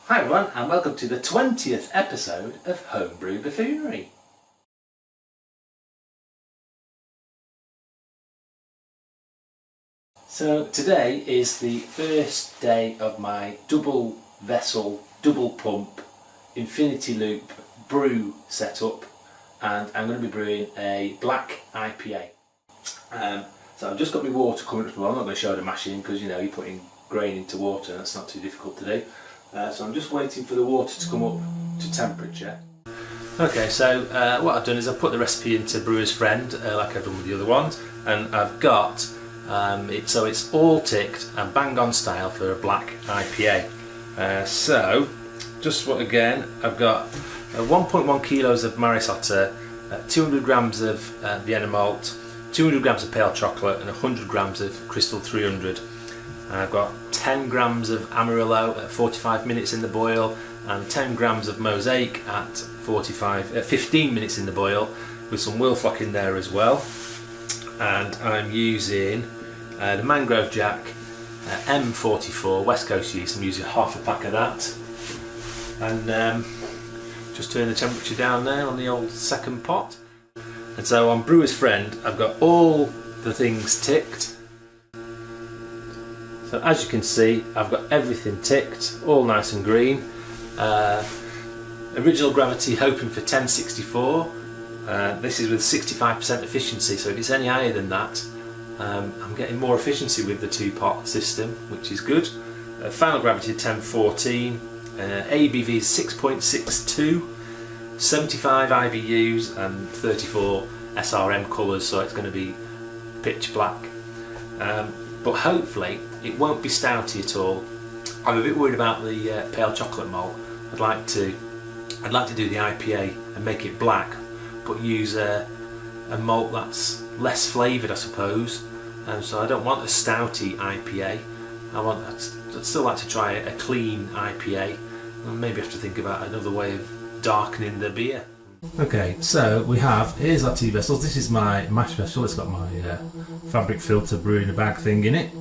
Hi everyone, and welcome to the 20th episode of Homebrew Buffoonery. So today is the first day of my double vessel, double pump, infinity loop brew setup, and I'm going to be brewing a black IPA. So I've just got my water coming up. Well, I'm not going to show the mashing because you're putting grain into water and that's not too difficult to do. So I'm just waiting for the water to come up to temperature. Okay, so what I've done is I've put the recipe into Brewer's Friend like I've done with the other ones, and I've got it so it's all ticked and bang on style for a black IPA. So just what again, I've got 1.1 kilos of Maris Otter, 200 grams of Vienna malt, 200 grams of pale chocolate and 100 grams of Crystal 300. I've got 10 grams of Amarillo at 45 minutes in the boil and 10 grams of Mosaic at 15 minutes in the boil with some Wilflock in there as well. And I'm using the Mangrove Jack M44 West Coast yeast. I'm using half a pack of that. And just turn the temperature down there on the old second pot. And so on Brewer's Friend I've got all the things ticked. So as you can see, I've got everything ticked, all nice and green. Original gravity hoping for 1064. This is with 65% efficiency, so if it's any higher than that, I'm getting more efficiency with the two-pot system, which is good. Final gravity 1014. ABV is 6.62, 75 IBUs and 34 SRM colours, so it's going to be pitch black. But hopefully it won't be stouty at all. I'm a bit worried about the pale chocolate malt. I'd like to do the IPA and make it black, but use a malt that's less flavoured, I suppose. So I don't want a stouty IPA. I'd still like to try a clean IPA, and maybe have to think about another way of darkening the beer. Okay, so here's our tea vessels. This is my mash vessel. It's got my fabric filter brew in a bag thing in it.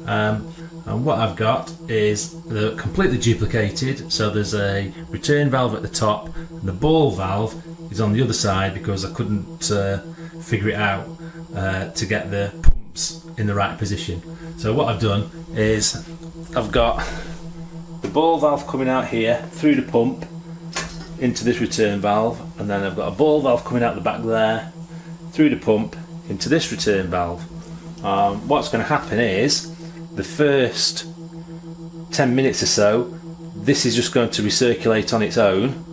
And what I've got is they're completely duplicated. So there's a return valve at the top, and the ball valve is on the other side because I couldn't figure it out to get the pumps in the right position. So what I've done is I've got the ball valve coming out here through the pump into this return valve, and then I've got a ball valve coming out the back there through the pump into this return valve. What's going to happen is the first 10 minutes or so this is just going to recirculate on its own,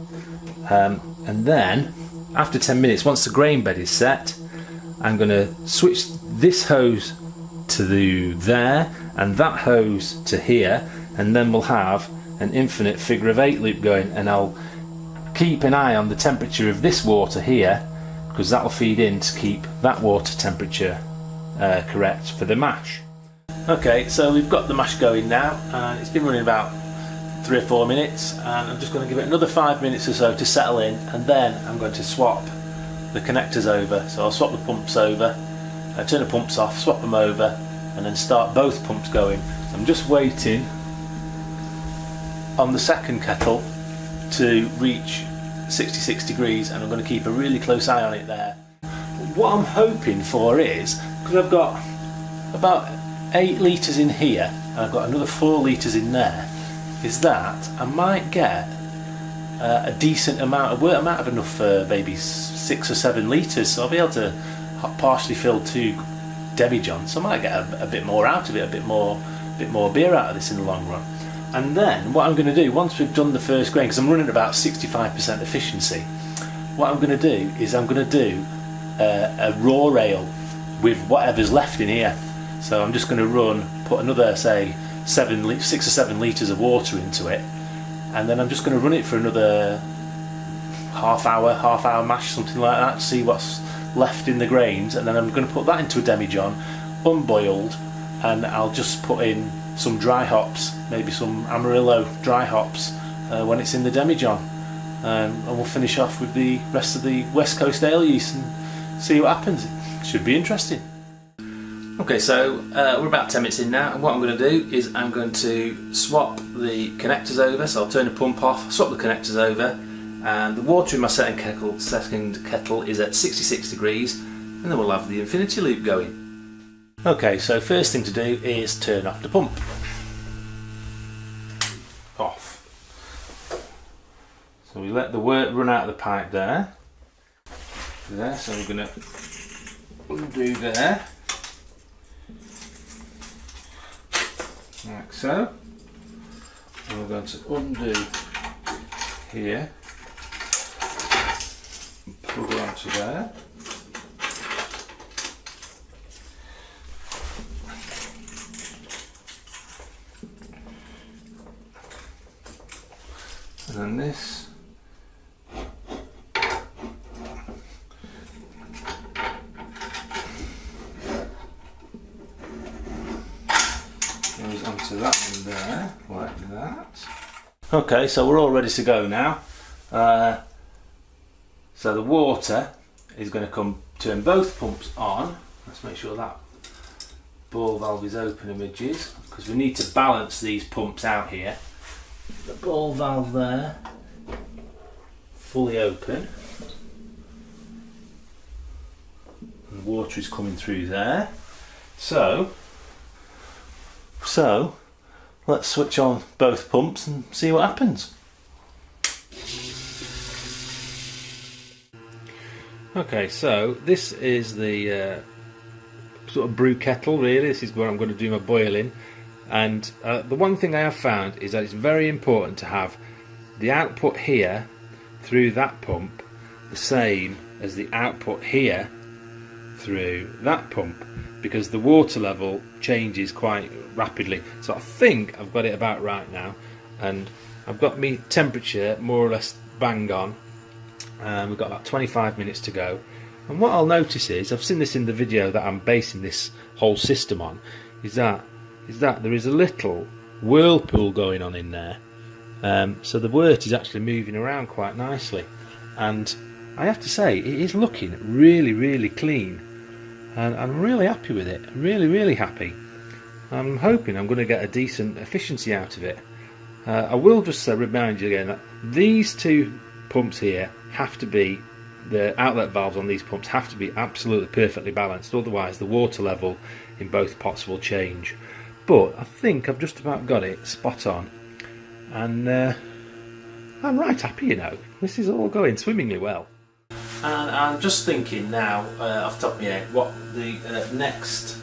and then after 10 minutes, once the grain bed is set, I'm going to switch this hose to there and that hose to here, and then we'll have an infinite figure of 8 loop going, and I'll keep an eye on the temperature of this water here because that will feed in to keep that water temperature correct for the mash. Okay, so we've got the mash going now, and it's been running about 3 or 4 minutes, and I'm just going to give it another 5 minutes or so to settle in, and then I'm going to swap the connectors over. So I'll swap the pumps over, turn the pumps off, swap them over, and then start both pumps going. So I'm just waiting on the second kettle to reach 66 degrees, and I'm going to keep a really close eye on it there. What I'm hoping for is, because I've got about 8 litres in here and I've got another 4 litres in there, is that I might get a decent amount of work. I might have enough for maybe 6 or 7 litres, so I'll be able to partially fill 2 demijohns, so I might get a bit more out of it, a bit more beer out of this in the long run. And then what I'm going to do, once we've done the first grain, because I'm running about 65% efficiency, what I'm going to do is I'm going to do a raw ale with whatever's left in here. So I'm just going to put another, say, 6 or 7 litres of water into it, and then I'm just going to run it for another half hour mash, something like that, to see what's left in the grains, and then I'm going to put that into a demijohn, unboiled, and I'll just put in some dry hops, maybe some Amarillo dry hops when it's in the demijohn, and we'll finish off with the rest of the West Coast ale yeast and see what happens. It should be interesting. Okay, so we're about 10 minutes in now, and what I'm going to do is I'm going to swap the connectors over. So I'll turn the pump off, swap the connectors over, and the water in my second kettle is at 66 degrees, and then we'll have the infinity loop going. Okay, so first thing to do is turn off the pump. Off. So we let the work run out of the pipe there. So we're going to undo there. Like so, and we're going to undo here and plug it onto there. And then this goes onto that one there, like that. Okay, so we're all ready to go now. So the water is going to turn both pumps on. Let's make sure that ball valve is open and midges, because we need to balance these pumps out here. The ball valve there, fully open. And the water is coming through there. So let's switch on both pumps and see what happens. Okay, so this is the sort of brew kettle really. This is where I'm going to do my boiling, and the one thing I have found is that it's very important to have the output here through that pump the same as the output here through that pump, because the water level changes quite rapidly. So I think I've got it about right now, and I've got my temperature more or less bang on. We've got about 25 minutes to go, and what I'll notice is, I've seen this in the video that I'm basing this whole system on, is that there is a little whirlpool going on in there. So the wort is actually moving around quite nicely, and I have to say it is looking really clean, and I'm really happy with it. Really happy. I'm hoping I'm going to get a decent efficiency out of it. I will just remind you again that these two pumps here have to be, the outlet valves on these pumps have to be absolutely perfectly balanced, otherwise the water level in both pots will change. But I think I've just about got it spot on, and I'm right happy, you know. This is all going swimmingly well. And I'm just thinking now, off the top of my head, what the next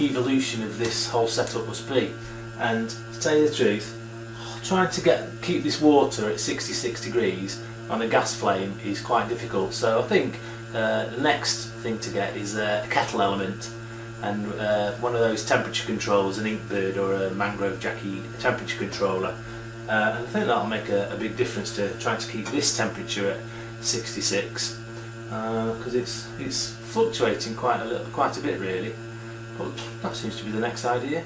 evolution of this whole setup must be. And to tell you the truth, trying to keep this water at 66 degrees on a gas flame is quite difficult. So I think the next thing to get is a kettle element, and one of those temperature controls, an Inkbird or a Mangrove Jackie temperature controller. And I think that'll make a big difference to trying to keep this temperature at 66, because it's fluctuating quite a bit really. But that seems to be the next idea.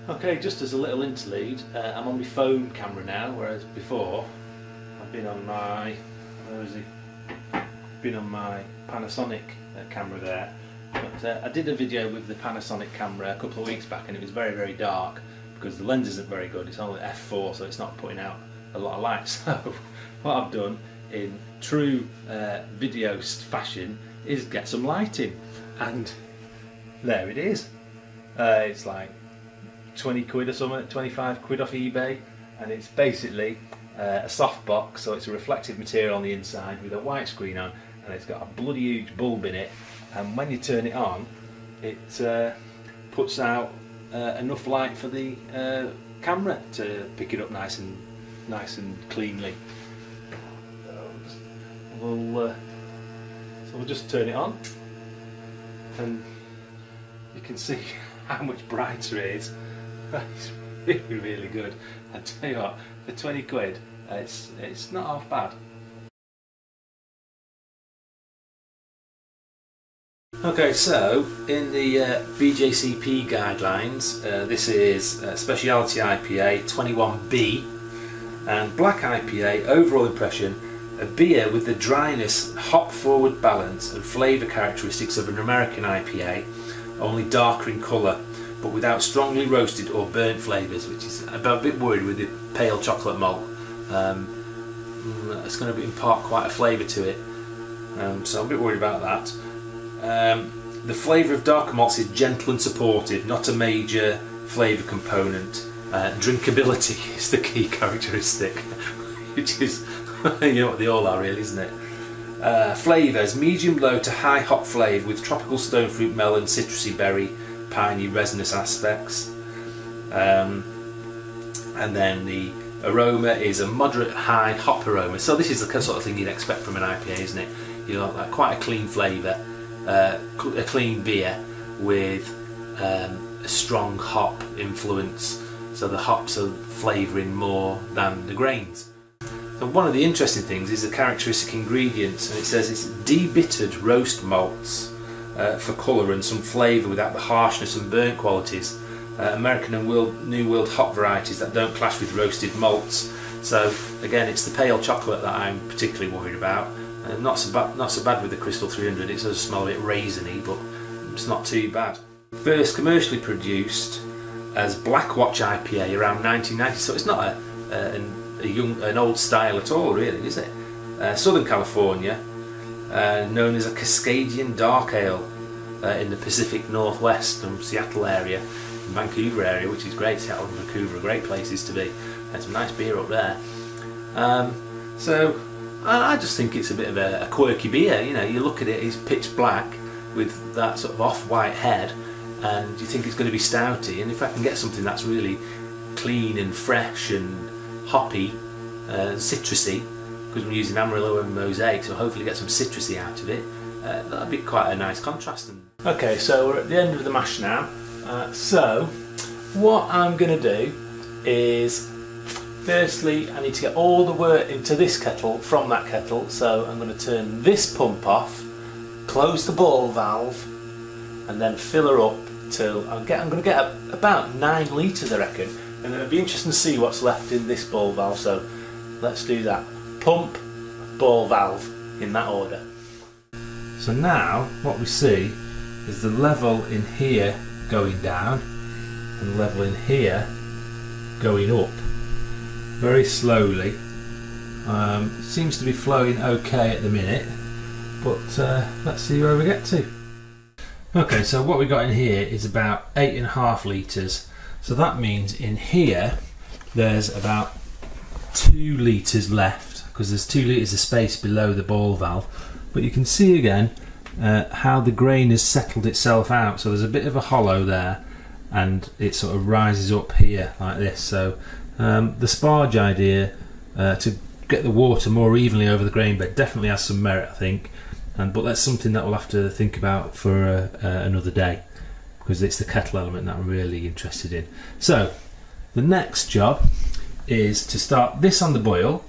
Okay, just as a little interlude, I'm on my phone camera now, whereas before I've been on my Panasonic camera there. But I did a video with the Panasonic camera a couple of weeks back, and it was very dark because the lens isn't very good. It's only f4, so it's not putting out a lot of light. So what I've done in true video fashion is get some lighting, and there it is. It's like 20 quid or something, 25 quid off eBay, and it's basically a soft box, so it's a reflective material on the inside with a white screen on, and it's got a bloody huge bulb in it, and when you turn it on it puts out enough light for the camera to pick it up nice and cleanly. So we'll just turn it on, and you can see how much brighter it is. It's really good. I tell you what, for 20 quid, it's not half bad. Okay, so in the BJCP guidelines, this is Specialty IPA 21B, and Black IPA overall impression A beer with the dryness, hop forward balance and flavour characteristics of an American IPA, only darker in colour, but without strongly roasted or burnt flavours, which is I'm a bit worried with the pale chocolate malt. It's going to impart quite a flavour to it, so I'm a bit worried about that. The flavour of darker malts is gentle and supportive, not a major flavour component. Drinkability is the key characteristic, which is you know what they all are really, isn't it? Flavours, medium low to high hop flavour with tropical stone fruit, melon, citrusy berry, piney, resinous aspects. And then the aroma is a moderate high hop aroma. So this is the sort of thing you'd expect from an IPA, isn't it? You know, like quite a clean flavour, a clean beer with a strong hop influence. So the hops are flavouring more than the grains. So one of the interesting things is the characteristic ingredients, and it says it's debittered roast malts for colour and some flavour without the harshness and burnt qualities. American and New World hop varieties that don't clash with roasted malts. So again, it's the pale chocolate that I'm particularly worried about. Not so bad with the Crystal 300. It does smell a bit raisiny, but it's not too bad. First commercially produced as Black Watch IPA around 1990, so it's not an old style at all, really, is it? Southern California, known as a Cascadian Dark Ale in the Pacific Northwest from Seattle area, Vancouver area, which is great. Seattle and Vancouver are great places to be. Had some nice beer up there. So I just think it's a bit of a quirky beer. You know, you look at it, it's pitch black with that sort of off-white head, and you think it's going to be stouty. And if I can get something that's really clean and fresh and hoppy, citrusy, because we're using Amarillo and Mosaic, so hopefully get some citrusy out of it. That'd be quite a nice contrast. Okay, so we're at the end of the mash now. So what I'm going to do is, firstly, I need to get all the wort into this kettle from that kettle. So I'm going to turn this pump off, close the ball valve, and then fill her up till I'm going to get about 9 litres, I reckon. And then it'll be interesting to see what's left in this ball valve. So let's do that. Pump, ball valve, in that order. So now what we see is the level in here going down and the level in here going up very slowly. It seems to be flowing okay at the minute, but let's see where we get to. Okay, so what we got in here is about 8.5 litres. So that means in here there's about 2 litres left, because there's 2 litres of space below the ball valve. But you can see again how the grain has settled itself out. So there's a bit of a hollow there, and it sort of rises up here like this. So the sparge idea to get the water more evenly over the grain bed definitely has some merit, I think. But that's something that we'll have to think about for another day, because it's the kettle element that I'm really interested in. So the next job is to start this on the boil,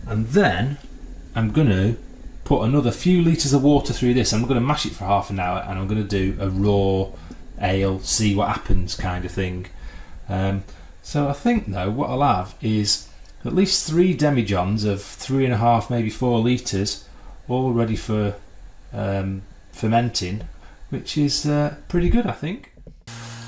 and then I'm going to put another few litres of water through this. I'm going to mash it for half an hour, and I'm going to do a raw ale, see what happens kind of thing. So I think though what I'll have is at least 3 demijohns of 3.5, maybe 4 litres, all ready for fermenting, which is pretty good, I think.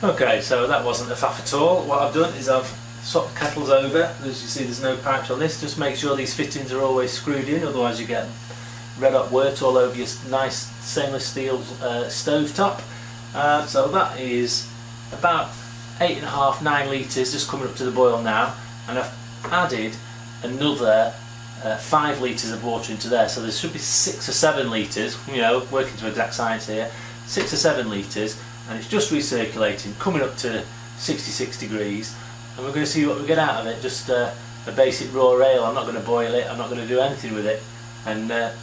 Okay, so that wasn't a faff at all. What I've done is I've swapped kettles over. As you see, there's no pipes on this. Just make sure these fittings are always screwed in, otherwise you get red hot wort all over your nice stainless steel stove top. So that is about 8.5, 9 litres, just coming up to the boil now, and I've added another 5 litres of water into there, so there should be 6 or 7 litres, you know, working to exact science here, 6 or 7 litres, and it's just recirculating, coming up to 66 degrees, and we're going to see what we get out of it. Just a basic raw ale. I'm not going to boil it, I'm not going to do anything with it, and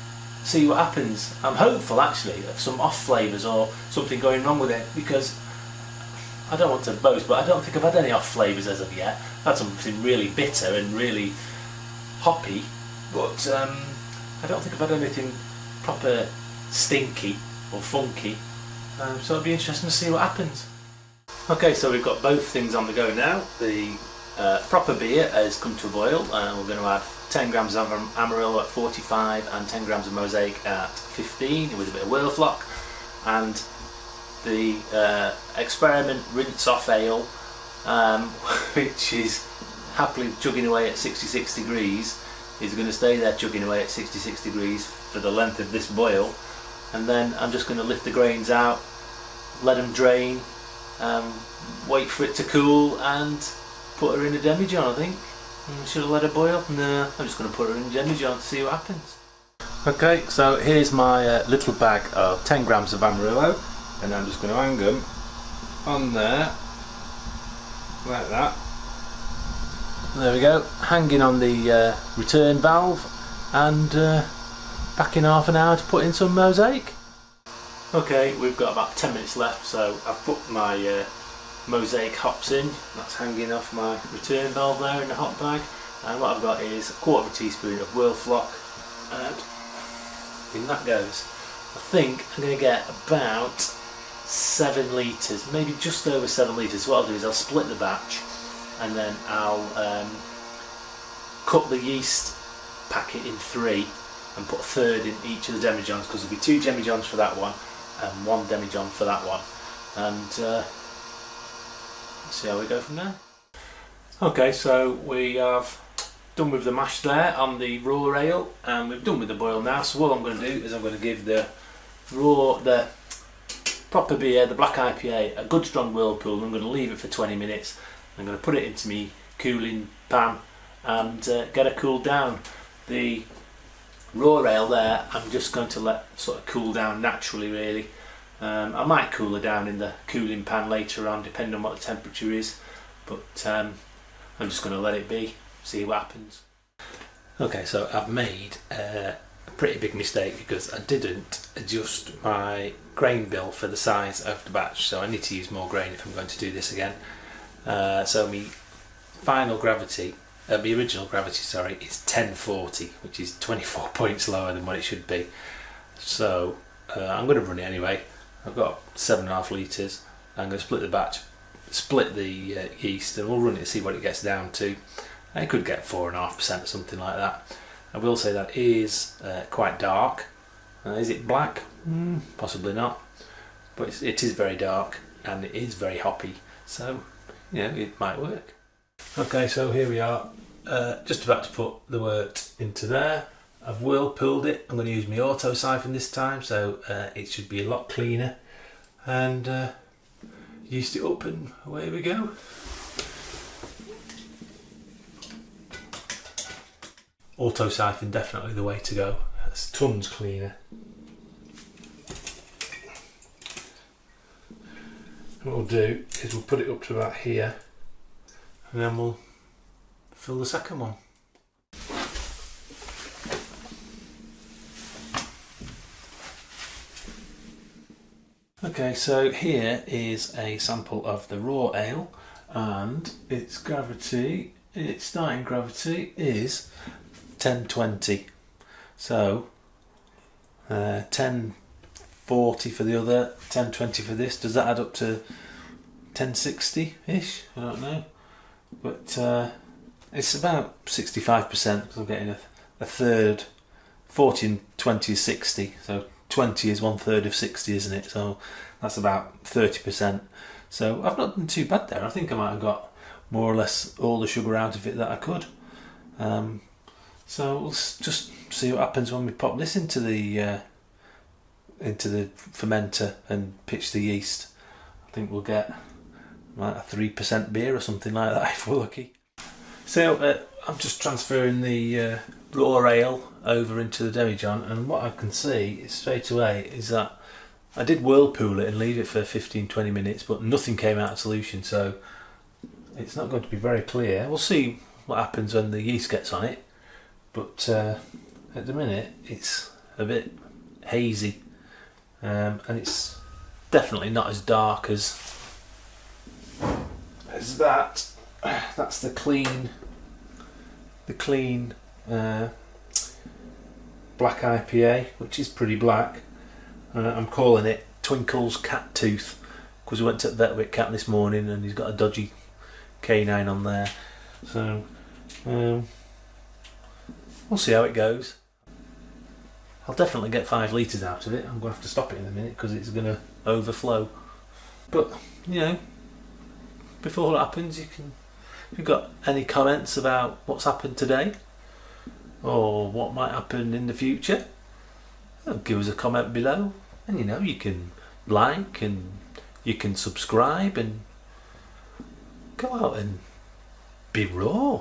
see what happens. I'm hopeful actually of some off flavours or something going wrong with it, because I don't want to boast, but I don't think I've had any off flavours as of yet. I've had something really bitter and really hoppy, but I don't think I've had anything proper stinky or funky, so it'll be interesting to see what happens. Okay, so we've got both things on the go now, the proper beer has come to a boil, and we're going to add 10 grams of Amarillo at 45 and 10 grams of Mosaic at 15 with a bit of whirlflock, and the experiment rinse off ale, which is happily chugging away at 66 degrees, is going to stay there chugging away at 66 degrees for the length of this boil. And then I'm just going to lift the grains out, let them drain, wait for it to cool, and put her in a demijohn, I think. Should have let her boil? No, I'm just going to put her in a demijohn to see what happens. Okay, so here's my little bag of 10 grams of Amarillo, and I'm just going to hang them on there, like that. There we go, hanging on the return valve, and back in half an hour to put in some Mosaic. Okay, we've got about 10 minutes left, so I've put my Mosaic hops in. That's hanging off my return valve there in the hop bag, and what I've got is a quarter of a teaspoon of whirlflock, and in that goes. I think I'm going to get about 7 litres, maybe just over 7 litres. What I'll do is I'll split the batch, and then I'll cut the yeast packet in 3 and put a third in each of the demijohns, because there'll be 2 demijohns for that one and 1 demijohn for that one, and see how we go from there. Okay, so we have done with the mash there on the raw ale, and we've done with the boil now. So what I'm going to do is I'm going to give the proper beer, the black IPA, a good strong whirlpool, and I'm going to leave it for 20 minutes. I'm going to put it into me cooling pan and get it cooled down. The raw ale there, I'm just going to let sort of cool down naturally, really. I might cool her down in the cooling pan later on, depending on what the temperature is, but I'm just going to let it be, see what happens. Okay, so I've made a pretty big mistake because I didn't adjust my grain bill for the size of the batch, so I need to use more grain if I'm going to do this again. So my final gravity, my original gravity, sorry, is 1040, which is 24 points lower than what it should be. So I'm going to run it anyway. I've got 7.5 litres. I'm going to split the batch, split the yeast, and we'll run it to see what it gets down to. It could get 4.5% or something like that. I will say that is quite dark. Is it black? Possibly not. But it is very dark, and it is very hoppy. So, yeah, it might work. Okay, so here we are. Just about to put the wort into there. I've whirlpooled it. I'm going to use my auto siphon this time, so it should be a lot cleaner. And yeast it up, and away we go. Auto siphon, definitely the way to go. That's tons cleaner. What we'll do is we'll put it up to about here, and then we'll fill the second one. Okay, so here is a sample of the raw ale, and its gravity, its starting gravity is 1020. So 1040 for the other, 1020 for this. Does that add up to 1060-ish? I don't know. But it's about 65%, because I'm getting a third. 40 and 20 is 60, so 20 is 1/3 of 60, isn't it? So that's about 30%. So I've not done too bad there. I think I might have got more or less all the sugar out of it that I could. So we'll just see what happens when we pop this into the fermenter and pitch the yeast. I think we'll get like a 3% beer or something like that if we're lucky. So I'm just transferring the raw ale over into the demijohn, and what I can see is straight away is that I did whirlpool it and leave it for 15-20 minutes, but nothing came out of solution, so it's not going to be very clear. We'll see what happens when the yeast gets on it, but at the minute it's a bit hazy, and it's definitely not as dark as that. That's the clean black IPA, which is pretty black. I'm calling it Twinkle's Cat Tooth, because we went to the vet with Cat this morning and he's got a dodgy canine on there. So we'll see how it goes. I'll definitely get 5 litres out of it. I'm going to have to stop it in a minute because it's going to overflow. But, you know, before it happens, if you've got any comments about what's happened today or what might happen in the future, give us a comment below. And you know, you can like and you can subscribe and go out and be raw.